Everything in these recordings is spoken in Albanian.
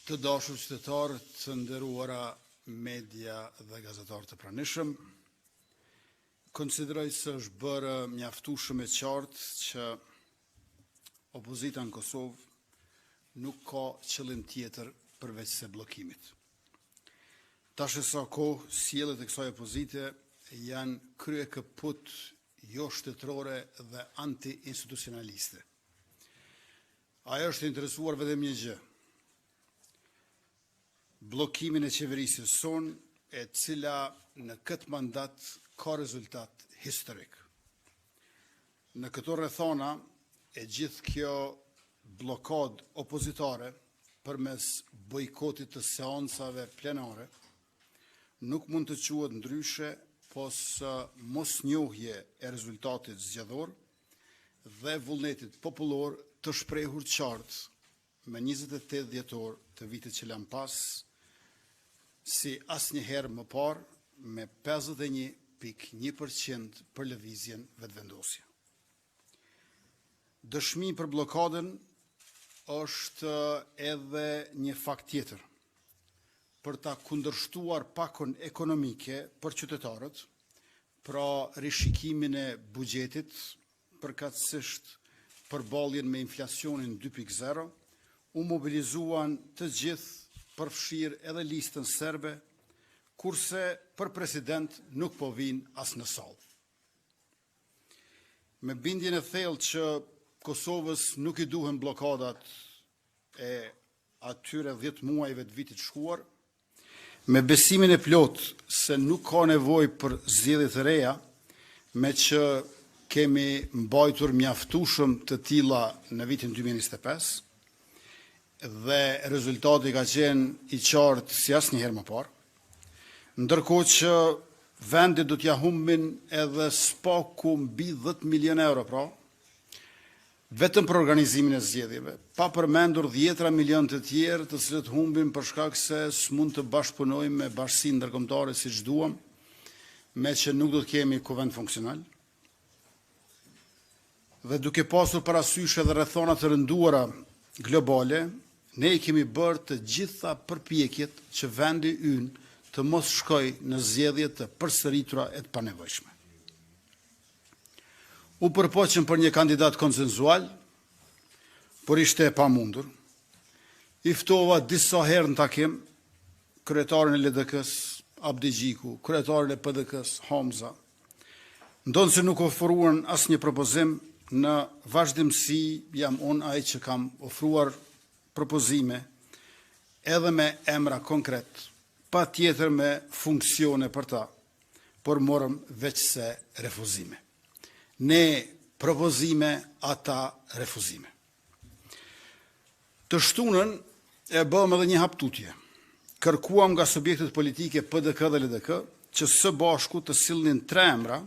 Të dashur qytetarë, të nderuara media dhe gazetarë të pranishëm, konsideroj se është bërë mjaftueshëm e qartë që opozita në Kosovë nuk ka qëllim tjetër përveç se bllokimit. Tash sa kohë, sjelljet e kësaj opozite janë krye kaput jo shtetërore dhe anti-institucionaliste. Ajo është interesuar vetëm një gjë: bllokimin e qeverisë sonë, e cila në këtë mandat ka rezultat historik. Në këto rrethona e gjithë kjo blokad opozitare përmes bojkotit të seancave plenare nuk mund të quhet ndryshe pos mosnjohje e rezultatit zgjedhor dhe vullnetit popullor të shprehur qartë me 28 dhjetor të vitit që lan pas, si asnjëherë më parë, me 51.1% për lëvizjen vetëvendosje. Dëshmi për blokadën është edhe një fakt tjetër për ta kundërshtuar pakon ekonomike për qytetarët, pra rishikimin e buxhetit, përkatësisht përballjen me inflacionin 2.0, u mobilizuan të gjithë përfshirë edhe listën serbe, kurse për president nuk po vinë as në sallë. Me bindjen e thellë që Kosovës nuk i duhen blokadat e atyre 10 muajve të vitit shkuar, me besimin e plot se nuk ka nevojë për zgjedhje të reja, me që kemi mbajtur mjaftueshëm të tilla në vitin 2025, dhe rezultati ka qenë i qartë si asnjëherë më parë, ndërkohë që vendi do t'ja humbin edhe spaku mbi 10 milion euro, pra, vetëm për organizimin e zgjedhjeve, pa përmendur 10 milion të tjerë të cilët humbin për shkak se s'mund të bashkëpunojmë me bashkësinë ndërkombëtare siç duam, me që nuk do të kemi kuvend funksional. Dhe duke pasur parasysh edhe rrethona të rënduara globale, ne i kemi bërë të gjitha përpjekjet që vendi ynë të mos shkojë në zgjedhje të përsëritura e të panevojshme. U përpoqëm për një kandidat konsenzual, por ishte e pamundur. I ftova disa herë në takim kryetarin e LDK-s Abdi Gjiku, kryetarin e PDK-s Hamza. Ndonë se nuk ofruan asnjë propozim, në vazhdimsi jam unë ai që kam ofruar propozime edhe me emra konkret, pa tjetër me funksione për ta, por morëm veç se refuzime. Ne propozime, ata refuzime. Të shtunën e bëm edhe një haptutje. Kërkuam nga subjektet politike PDK dhe LDK që së bashku të sillnin 3 emra,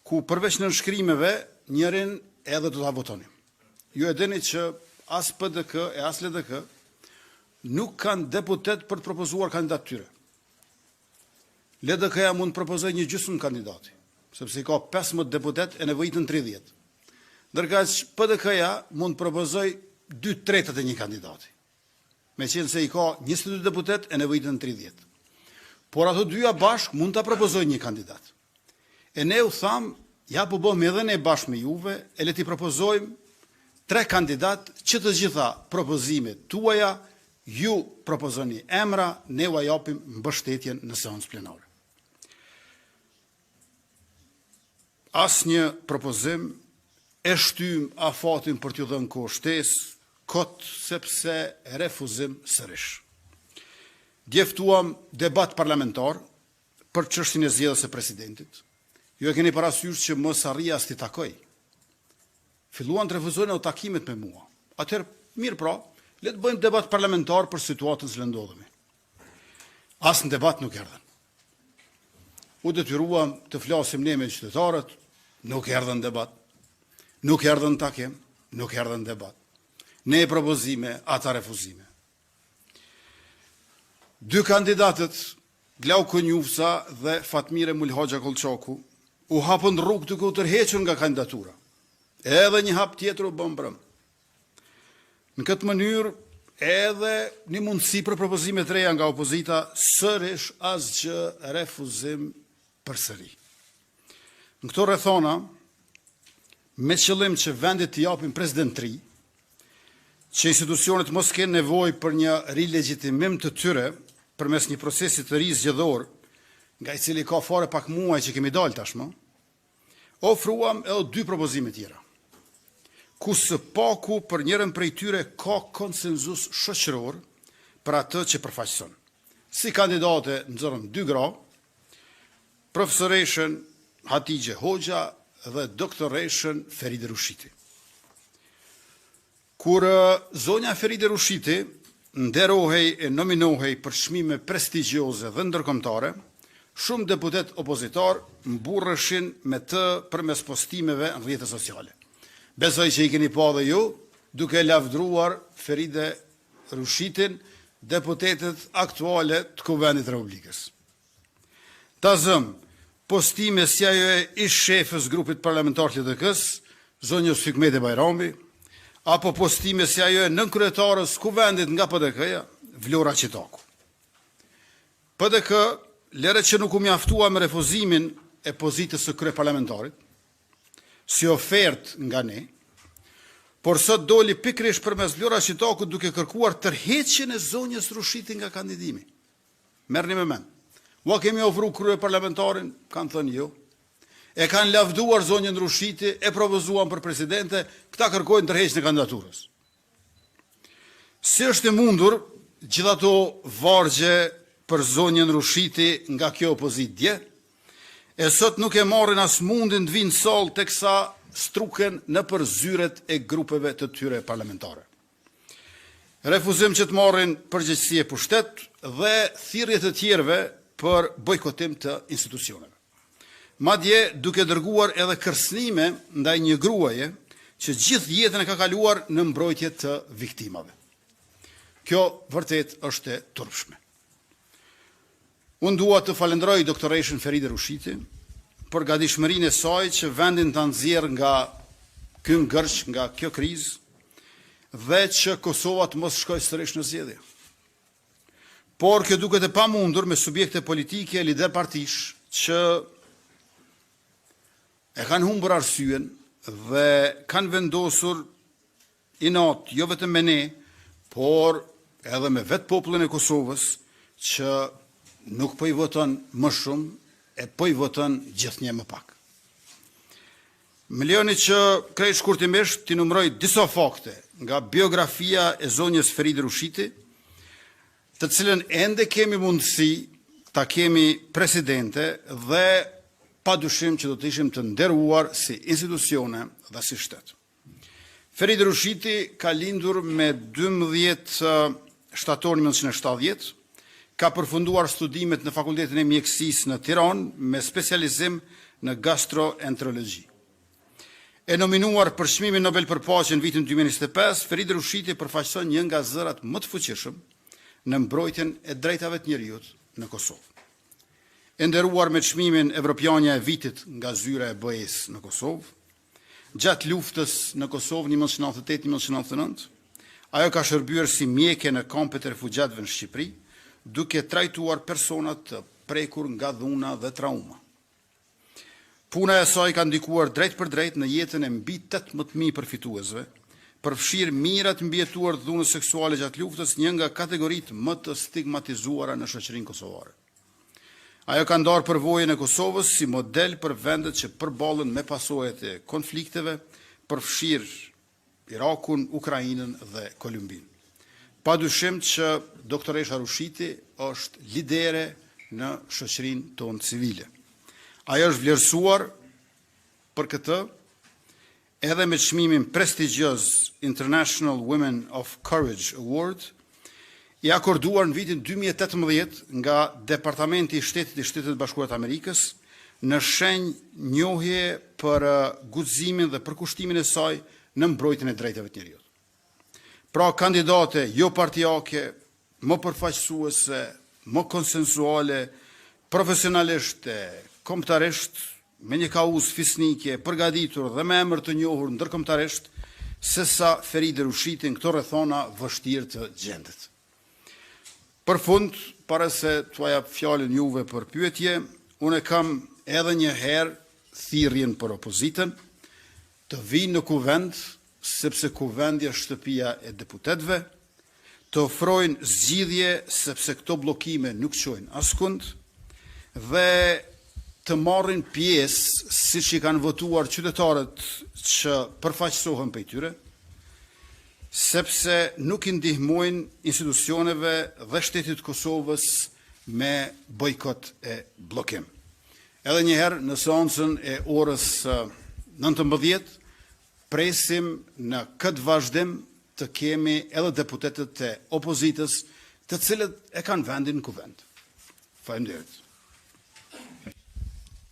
ku përveç nënshkrimeve njërin edhe do ta votonim. Ju e dini që as PDK e as LDK nuk kanë deputet për të propozuar kandidat tyre. LDK-ja mund të propozoj një gjysmë kandidati, sepse i ka 15 deputet e nevojitën 30. Ndërkaq PDK-ja mund të propozoj 2/3 e një kandidati, me qenë se i ka 22 deputet e nevojitën 30. Por ato dyja bashk mund të propozojnë një kandidat. E ne u thamë, ja po bëmë edhe ne bashkë me juve, e le t'i propozojmë 3 kandidat që të gjitha propozimet tuaja, ju propozoni emra, ne u japim mbështetjen në seancë plenare. Asnjë propozim e shtym afatin për t'ju dhënë kohë shtesë, kot sepse refuzim sërish. Dje ftuam debat parlamentar për çështjen e zgjedhjes së presidentit. Ju e keni parasysh që mos arria as t'i takoj. Filluan të refuzojnë o takimet me mua. Atëherë, mirë pra, le të bëjmë debat parlamentar për situatën që ndodhemi. As në debat nuk erdhen. U detyruam të flasim ne me qytetarët, nuk erdhen debat. Nuk erdhen takim, nuk erdhen debat. Ne propozime, ata refuzime. 2 kandidatët, Glauko Njufsa dhe Fatmire Mulhoxha Kolçaku, u hapën rrugë duke u tërhequr nga kandidatura. Edhe një hap tjetër u bën brëm. Në këtë mënyrë, edhe një mundësi për propozime të reja nga opozita, sërish asgjë refuzim përsëri. Në këto rrethona, me qëllim që vendit të japin presidentri, që institucionet mos kenë nevojë për një rilegjitimim të tyre përmes një procesi të ri zgjedhor, nga i cili ka fare pak muaj që kemi dalë tashmë, ofruam edhe 2 propozime tjera, ku së paku për njërën prej tyre ka konsenzus shoqëror për atë që përfaqëson. Si kandidate nxorëm 2 gra, profesoreshën Hatixhe Hoxha dhe doktoreshën Feride Rushiti. Kur zonja Feride Rushiti nderohej e nominohej për çmime prestigjioze dhe ndërkombëtare, shumë deputet opozitar mburreshin me të përmes postimeve në rrjetet sociale. Besoj që i keni pa dhe ju, duke lavdruar Feride Rushitin, deputetet aktuale të Kuvendit Republikës. Ta zëm, postime si ajo e ish shefës grupit parlamentar të LDK-s, zonjës Hikmete Bajrami, apo postime si ajo e nënkryetares Kuvendit nga PDK-ja, Vlora Qitaku. PDK, lere që nuk u mjaftua me refuzimin e pozitës së kryeparlamentarit, si ofert nga ne, por sot doli pikrish përmes Vlora Qitaku duke kërkuar tërheqjen e zonjës Rushiti nga kandidimi. Merrni me mend. Ua kemi ofru kryeparlamentarin, kanë thënë jo. E kanë lavduar zonjën Rushiti, e propozuan për presidente, këta kërkojnë tërheqjen e kandidaturës. Si është e mundur gjithato vargje për zonjën Rushiti nga kjo opozitje, e sot nuk e marrin as mundin të vinë sallë teksa struken në përzyret e grupeve të tyre parlamentare. Refuzim që të marrin përgjegjësi e pushtet dhe thirrje të tjerëve për bojkotim të institucioneve. Madje duke dërguar edhe kërcënime ndaj një gruaje që gjithë jetën e ka kaluar në mbrojtje të viktimave. Kjo vërtet është e turpshme. Unë dua të falenderoj doktoreshën Feride Rushiti për gatishmërinë e saj që vendin ta nxjerrë nga ky ngërç, nga kjo krizë, dhe që Kosova të mos shkojë sërish në zgjedhje. Por kjo duket e pamundur me subjekte politike, lider partish, që e kanë humbur arsyen dhe kanë vendosur inat, jo vetëm me ne, por edhe me vetë popullin e Kosovës, që nuk po i voton më shumë, e po i voton gjithnjë më pak. Më lejoni që krejt shkurtimisht t'i numëroj disa fakte nga biografia e zonjës Feride Rushiti, të cilën ende kemi mundësi ta kemi presidente dhe padyshim që do të ishim të nderuar si institucione dhe si shtet. Feride Rushiti ka lindur me 12 shtator 1970, ka përfunduar studimet në Fakultetin e Mjekësisë në Tiranë me specializim në gastroenterologji. E nominuar për çmimin Nobel për paqen vitin 2025, Feride Rushiti përfaqëson një nga zërat më të fuqishëm në mbrojtjen e drejtave të njerëzit në Kosovë. E nderuar me çmimin Evropiania e vitit nga zyra e BE-s në Kosovë, gjatë luftës në Kosovë 1998-1999, ajo ka shërbyer si mjeke në kampet e refugjatëve në Shqipëri, duke trajtuar personat të prekur nga dhuna dhe trauma. Puna e saj ka ndikuar drejt për drejt në jetën e mbi 18.000 përfituesve, përfshirë mirat mbjetuar dhunës seksuale gjatë luftës, një nga kategoritë më të stigmatizuara në shoqërinë kosovare. Ajo ka ndarë përvojën e Kosovës si model për vendet që përballen me pasojat e konflikteve, përfshirë Irakun, Ukrainën dhe Kolumbinë. Padyshim që doktoresha Rushiti është lidere në shoqërinë tonë civile. Ajo është vlerësuar për këtë edhe me çmimin prestigjioz International Women of Courage Award, i akorduar në vitin 2018 nga Departamenti i Shtetit i Shtetit Bashkuar të Amerikës në shenjë njohje për guximin dhe përkushtimin e saj në mbrojtjen e drejtave të njerëzit. Pra kandidate jo partijake, më përfaqësuese, më konsensuale, profesionaliste, kombëtarisht, me një kauzë fisnike, përgatitur dhe me emër të njohur ndërkombëtarisht, se sa Feride Rushitin këto rrethona vështirë të gjendet. Për fund, para se t'ua jap fjalën juve për pyetje, unë kam edhe një herë thirrjen për opozitën të vinë në kuvend, sepse kuvendi është shtëpia e deputetëve, të ofrojnë zgjidhje sepse këto bllokime nuk çojnë askund dhe të marrin pjesë siç i kanë votuar qytetarët që përfaqësohen prej tyre, sepse nuk i ndihmojnë institucioneve dhe shtetit të Kosovës me bojkot e bllokim. Edhe një herë në seancën e orës 19 presim në këtë vazhdim të kemi edhe deputetët e opozitës të cilët e kanë vendin në kuvend. Faleminderit.